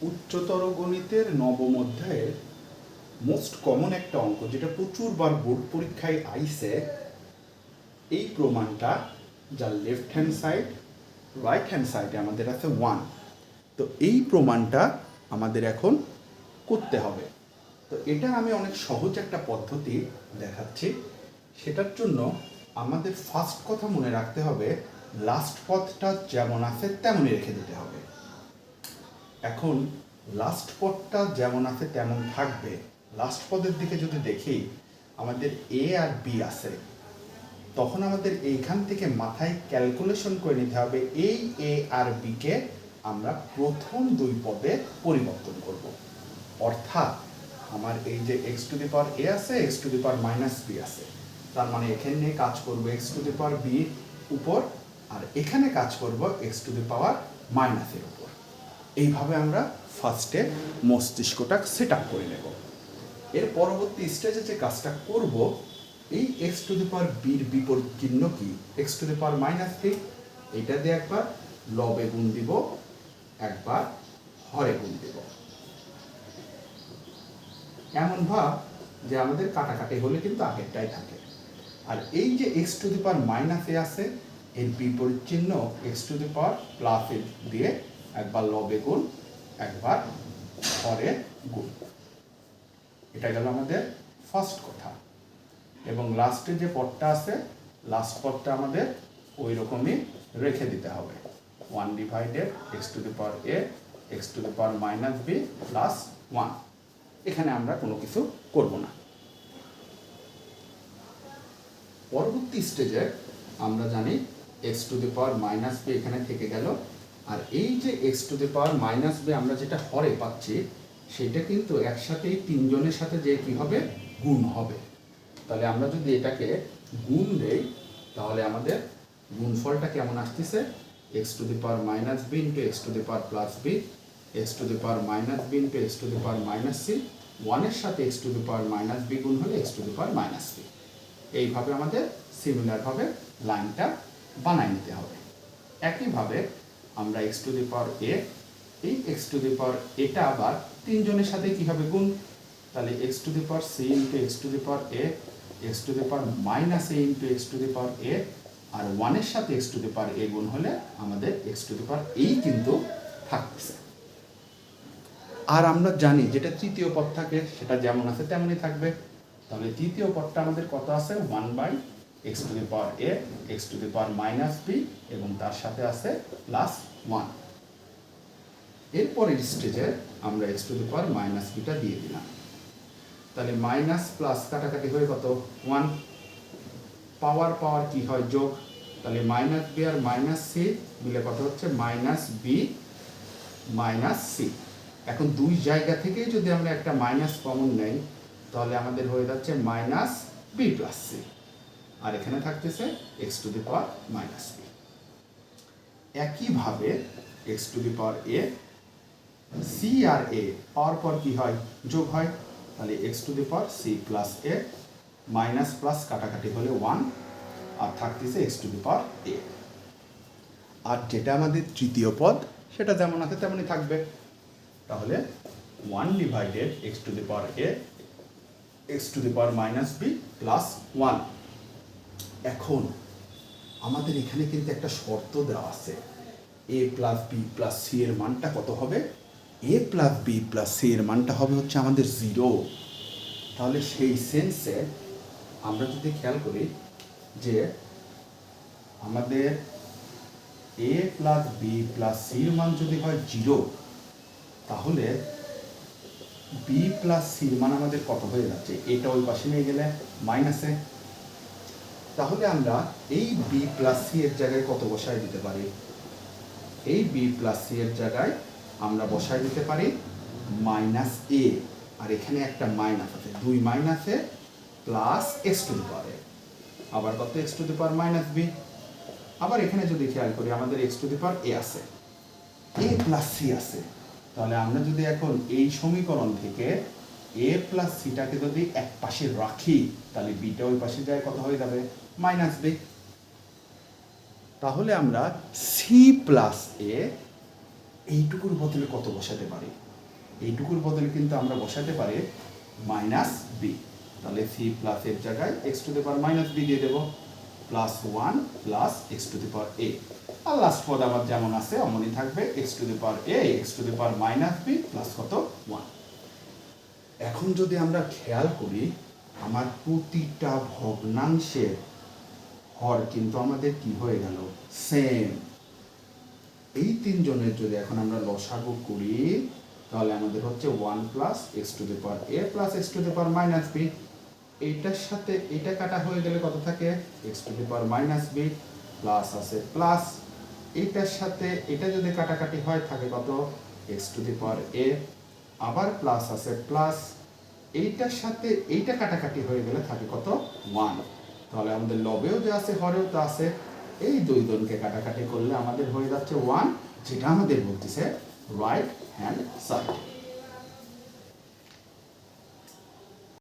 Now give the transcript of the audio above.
উচ্চতর গণিতের নবম অধ্যায়ের মোস্ট কমন একটা অঙ্ক, যেটা প্রচুরবার বোর্ড পরীক্ষায় আইসে, এই প্রমাণটা যার left hand side right hand সাইডে আমাদের আছে 1। তো এই প্রমাণটা আমাদের এখন করতে হবে। তো এটা আমি অনেক সহজ একটা পদ্ধতি দেখাচ্ছি। সেটার জন্য আমাদের ফার্স্ট কথা মনে রাখতে হবে, লাস্ট পদটা যেমন আছে তেমনই রেখে দিতে হবে। এখন লাস্ট পদটা যেমন আছে তেমন থাকবে। লাস্ট পদের দিকে যদি দেখি, আমাদের এ আর বি আছে, তখন আমাদের এইখান থেকে মাথায় ক্যালকুলেশন করে নিতে হবে এই এ আর বিকে আমরা প্রথম দুই পদে পরিবর্তন করব। অর্থাৎ আমার এই যে x to the power a আছে, x to the power minus b আছে, তার মানে এখানে নিয়ে কাজ করবো এক্স টু দি পাওয়ার বির উপর, আর এখানে কাজ করব এক্স টু দি পাওয়ার মাইনাসের উপর। এইভাবে আমরা ফার্স্টে মস্তিষ্কটা সেট আপ করে নেব। এর পরবর্তী স্টেজে যে কাজটা করব, এই এক্স টু দি পাওয়ার বির বিপরীত চিহ্ন কি, x to the power minus b, এটা দিয়ে একবার লবে গুণ দিব, একবার হরে গুণ দিব। এমন ভাব যে আমাদের কাটাকাটি হলে কিন্তু আগেরটাই থাকে। আর এই যে x to the power minus a আছে, এর বিপরীত চিহ্ন x to the power plus a দিয়ে একবার লবে গুণ, একবার হরে গুণ। এটা গেল আমাদের ফার্স্ট কথা। এবং লাস্টে যে পদটা আছে, লাস্ট পদটা আমাদের ওই রকমই রেখে দিতে হবে, 1 divided x to the power a x to the power minus b plus 1। এখানে আমরা কোনো কিছু করব না। পরবর্তী স্টেজে আমরা জানি x to the power minus b এখানে থেকে গেল, আর এই যে x to the power minus b আমরা যেটা হরে পাচ্ছি, সেটা কিন্তু একসাথেই তিনজনের সাথে যে কি হবে, গুণ হবে। তাহলে আমরা যদি এটাকে গুণ দেই, তাহলে আমাদের গুণফলটা কেমন আসতেছে, x to the power minus b into x to the power plus b, x to the power minus b into x to the power minus c, 1-এর সাথে x to the power minus b গুণ হলে x to the power minus b. এইভাবে আমাদের সিমিলারভাবে লাইনটা বানাই নিতে হবে। একইভাবে আমরা এক্স টু দি পাওয়ার এ, এই এক্স টু দি পাওয়ার এটা আবার তিনজনের সাথে কীভাবে গুণ, তাহলে x to the power c into x to the power a, x to the power minus a into x to the power a, আর 1-এর সাথে এক্স টু দি পাওয়ার এ গুণ হলে আমাদের এক্স টু দি পাওয়ার এই কিন্তু থাকছে। আর আমরা জানি যেটা তৃতীয় পদ থাকে সেটা যেমন আছে তেমনই থাকবে। তাহলে তৃতীয় পদটা আমাদের কত আছে, 1 by x to the power a x to the power minus b এবং তার সাথে আছে প্লাস 1। এরপরের স্টেজে আমরা x to the power minus বিটা দিয়ে দিলাম। তাহলে মাইনাস প্লাস কাটাকাটি হয়ে কত, 1। পাওয়ার পাওয়ার কি হয়, যোগ। তাহলে মাইনাস বি আর মাইনাস সি মিলে কত হচ্ছে, মাইনাস বি মাইনাস সি। এখন দুই জায়গা থেকেই যদি আমরা একটা মাইনাস কমন নেই, তাহলে আমাদের হয়ে যাচ্ছে মাইনাস বি প্লাস সি, আর এখানে থাকতেছে x to the power minus b. একইভাবে x to the power a, c আর এ পাওয়ার পর কি হয়, যোগ হয়। তাহলে x to the power c plus a, minus plus কাটাকাটি হলে 1, আর থাকতেছে x to the power a. আর যেটা আমাদের তৃতীয় পদ সেটা যেমন আছে তেমনই থাকবে। তাহলে 1 divided x to the power a x to the power minus b plus 1। এখন আমাদের এখানে কিন্তু একটা শর্ত দেওয়া আছে, a plus b plus c এর মানটা কত হবে, a plus b plus c এর মানটা হবে হচ্ছে আমাদের 0। তাহলে সেই সেন্সে আমরা যদি খেয়াল করি যে আমাদের এ প্লাস বি প্লাস সির মান যদি হয় 0, তাহলে বি প্লাস সির মান আমাদের কত হয়ে যাচ্ছে, এটা ওই পাশে নিয়ে গেলে মাইনাসে। তাহলে আমরা এই বি প্লাস সি এর জায়গায় কত বসায় দিতে পারি, এই বি প্লাস সি এর জায়গায় আমরা বসায় দিতে পারি মাইনাস এ, আর এখানে একটা মাইনাস আছে, 2 মাইনাসে plus x to the power a, আবার কত x to the power minus b. আবার এখানে যদি খেয়াল করি আমাদের x to the power a আছে, এ প্লাস সি আছে, তাহলে আমরা যদি এখন এই সমীকরণ থেকে এ প্লাস সিটাকে যদি এক পাশে রাখি, তাহলে বিটা ওই পাশে যায় কত হয়ে যাবে, মাইনাস বি। তাহলে আমরা সি প্লাস এ এইটুকুর বদলে কত বসাতে পারি, এইটুকুর বদলে কিন্তু আমরা বসাতে পারি মাইনাস বি। তাহলে সি প্লাস এর জায়গায় x to the power minus b দিয়ে দেবো, plus one plus x to the power a. আর লাস্ট পদ আমার যেমন আছে অমনই থাকবে, x to the power a x to the power minus b plus কত ওয়ান। এখন যদি আমরা খেয়াল করি আমার প্রতিটা ভগ্নাংশের হর কিন্তু আমাদের কি হয়ে গেল, সেম। এই তিনজনের যদি এখন আমরা লসাগু করি তাহলে আমাদের হচ্ছে one plus x to the power a plus x to the power minus b. এইটার সাথে এটা কাটা হয়ে গেলে কত থাকে, x to the power minus b plus আছে প্লাস, এইটার সাথে এটা যদি কাটাকাটি হয় থাকে কত, x to the power a, আবার প্লাস আছে প্লাস, এইটার সাথে এইটা কাটাকাটি হয়ে গেলে থাকে কত, ওয়ান। তাহলে আমাদের লবেও যে আছে হরেও তো আছে, এই দুই জনকে কাটাকাটি করলে আমাদের হয়ে যাচ্ছে ওয়ান, যেটা আমাদের বলতেছে রাইট হ্যান্ড সাইড।